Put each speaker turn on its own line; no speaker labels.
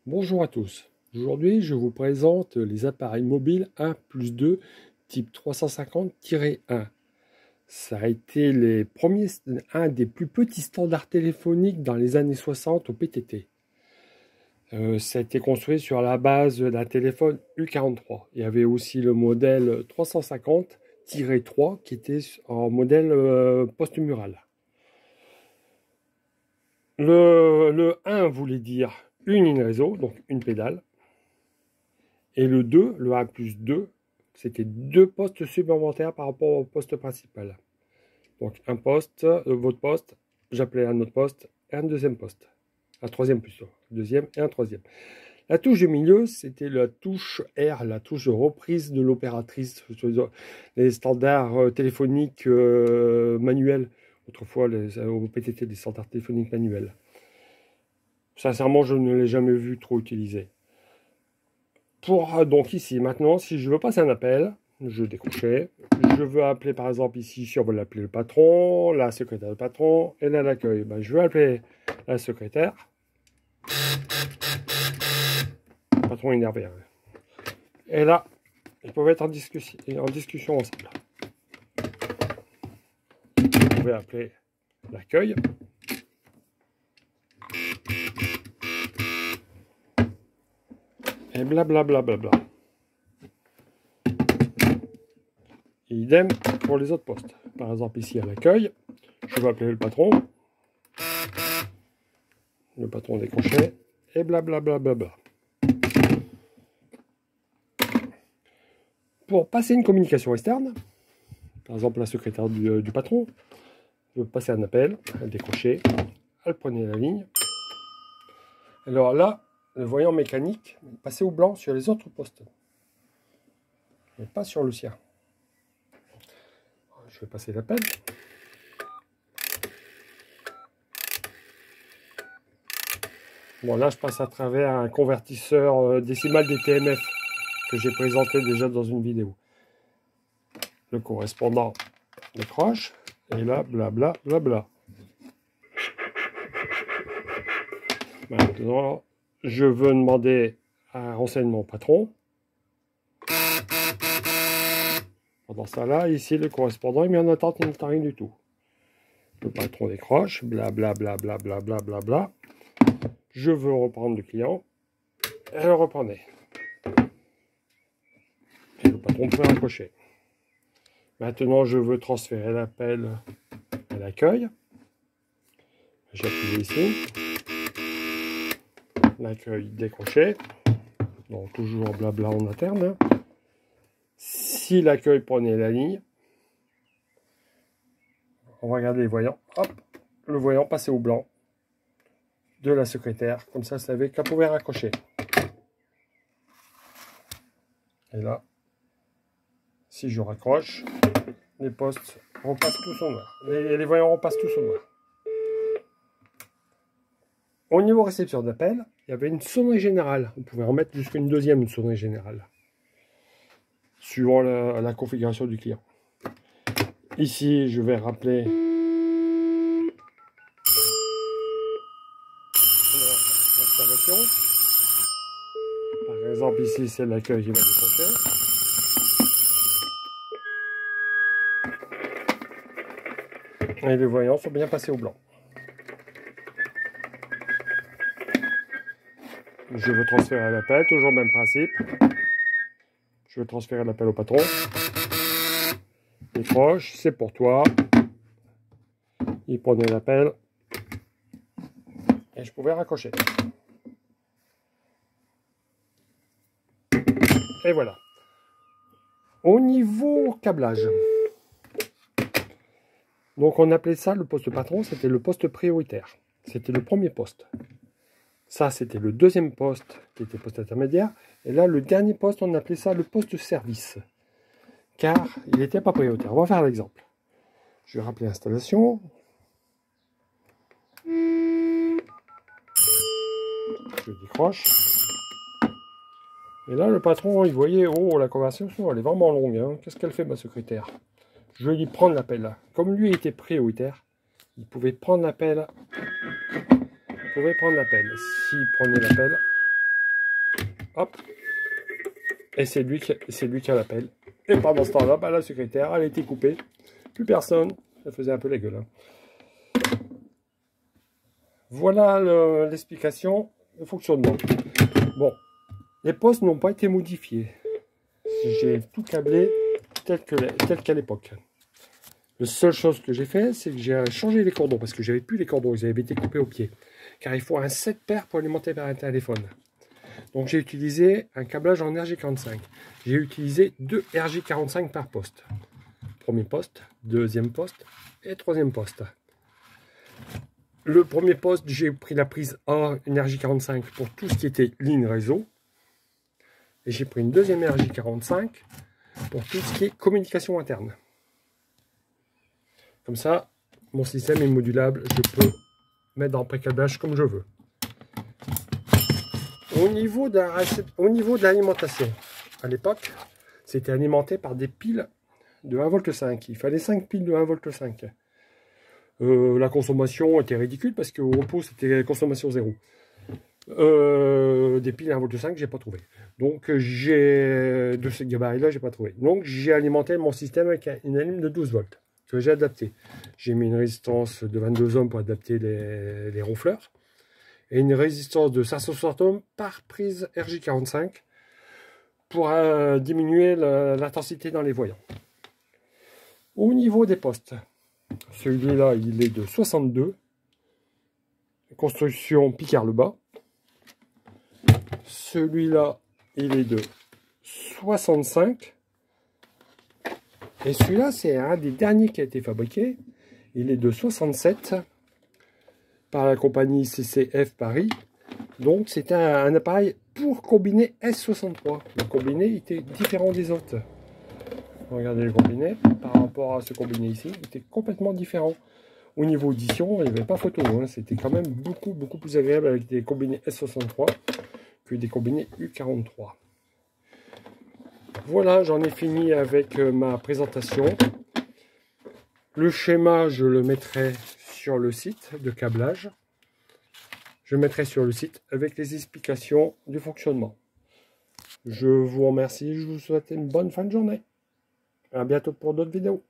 Bonjour à tous. Aujourd'hui, je vous présente les appareils mobiles 1+2 type 350-1. Ça a été un des plus petits standards téléphoniques dans les années 60 au PTT. Ça a été construit sur la base d'un téléphone U43. Il y avait aussi le modèle 350-3 qui était en modèle post-mural. Le 1 voulait dire une ligne réseau, donc une pédale. Et le 2, le 1+2, c'était deux postes supplémentaires par rapport au poste principal. Donc un poste, votre poste, j'appelais un autre poste, et un deuxième poste. Un troisième plutôt, un deuxième et un troisième. La touche du milieu, c'était la touche R, la touche de reprise de l'opératrice. Les standards téléphoniques manuels. Autrefois, au PTT, les standards téléphoniques manuels. Sincèrement, je ne l'ai jamais vu trop utilisé. Donc ici, maintenant, si je veux passer un appel, je décrochais. Je veux appeler, par exemple, ici, si on veut l'appeler le patron, la secrétaire du patron, et là, l'accueil. Ben, je veux appeler la secrétaire. Le patron est énervé. Et là, ils peuvent être en discussion ensemble. Vous pouvez appeler l'accueil. Et blablabla. Idem pour les autres postes. Par exemple, ici à l'accueil, je vais appeler le patron. Le patron décrochait. Et blablabla. Pour passer une communication externe, par exemple la secrétaire du patron, je veux passer un appel, elle décrochait, elle prenait la ligne. Alors là, le voyant mécanique passait au blanc sur les autres postes, mais pas sur le sien. Je vais passer l'appel. Bon, là, je passe à travers un convertisseur décimal des TMF que j'ai présenté déjà dans une vidéo. Le correspondant décroche, et là, blablabla. Maintenant, je veux demander un renseignement au patron. Pendant ça, là, ici, le correspondant est mis en attente, il n'entend rien du tout. Le patron décroche, blablabla. Je veux reprendre le client. Elle reprenait. Et le patron peut raccrocher. Maintenant, je veux transférer l'appel à l'accueil. J'appuie ici. L'accueil décroché. Donc, toujours blabla en interne. Si l'accueil prenait la ligne, on va regarder les voyants. Hop, le voyant passait au blanc de la secrétaire. Comme ça, savait qu'elle pouvait raccrocher. Et là, si je raccroche, les postes repassent tous au noir. Les voyants repassent tous au noir. Au niveau réception d'appel, il y avait une sonnerie générale. On pouvait en mettre jusqu'à une deuxième, une sonnerie générale. Suivant la configuration du client. Ici, je vais rappeler l'installation. Par exemple, ici, c'est l'accueil qui va décrocher. Et les voyants sont bien passés au blanc. Je veux transférer l'appel, toujours le même principe. Je veux transférer l'appel au patron. Décroche, c'est pour toi. Il prenait l'appel. Et je pouvais raccrocher. Et voilà. Au niveau câblage. Donc on appelait ça le poste patron, c'était le poste prioritaire. C'était le premier poste. Ça, c'était le deuxième poste, qui était poste intermédiaire. Et là, le dernier poste, on appelait ça le poste service. Car il n'était pas prioritaire. On va faire l'exemple. Je vais rappeler l'installation. Je décroche. Et là, le patron, il voyait, oh, la conversation, elle est vraiment longue. Hein. Qu'est-ce qu'elle fait, ma secrétaire? Je vais lui prendre l'appel. Comme lui était prioritaire, il pouvait prendre l'appel. S'il prenait l'appel, hop, et c'est lui qui a l'appel. Et pendant ce temps-là, bah, la secrétaire, elle a été coupée. Plus personne. Ça faisait un peu la gueule. Hein. Voilà l'explication de fonctionnement. Bon, les postes n'ont pas été modifiés. J'ai tout câblé tel qu'à l'époque. La seule chose que j'ai fait, c'est que j'ai changé les cordons, parce que j'avais plus les cordons, ils avaient été coupés au pied. Car il faut un 7 paires pour alimenter vers un téléphone. Donc j'ai utilisé un câblage en RJ45. J'ai utilisé 2 RJ45 par poste. Premier poste, deuxième poste et troisième poste. Le premier poste, j'ai pris la prise A, une RJ45 pour tout ce qui était ligne réseau. Et j'ai pris une deuxième RJ45 pour tout ce qui est communication interne. Comme ça, mon système est modulable, je peux mettre dans le pré-câblage comme je veux. Au niveau de l'alimentation, à l'époque, c'était alimenté par des piles de 1,5 V. Il fallait 5 piles de 1,5 V. La consommation était ridicule parce qu'au repos, c'était consommation zéro. Des piles 1,5 V, j'ai pas trouvé. Donc, de ce gabarit-là, j'ai pas trouvé. Donc, j'ai alimenté mon système avec une anime de 12 volts que j'ai adapté. J'ai mis une résistance de 22 ohms pour adapter les ronfleurs et une résistance de 560 ohms par prise RJ45 pour diminuer l'intensité dans les voyants. Au niveau des postes, celui-là, il est de 62, construction Picard-le-Bas. Celui-là, il est de 65. Et celui-là, c'est un des derniers qui a été fabriqué. Il est de 67 par la compagnie CCF Paris. Donc, c'était un appareil pour combiné S63. Le combiné était différent des autres. Regardez le combiné par rapport à ce combiné ici. Il était complètement différent. Au niveau audition, il n'y avait pas photo. Hein. C'était quand même beaucoup plus agréable avec des combinés S63 que des combinés U43. Voilà, j'en ai fini avec ma présentation. Le schéma, je le mettrai sur le site de câblage. Je mettrai sur le site avec les explications du fonctionnement. Je vous remercie, je vous souhaite une bonne fin de journée. À bientôt pour d'autres vidéos.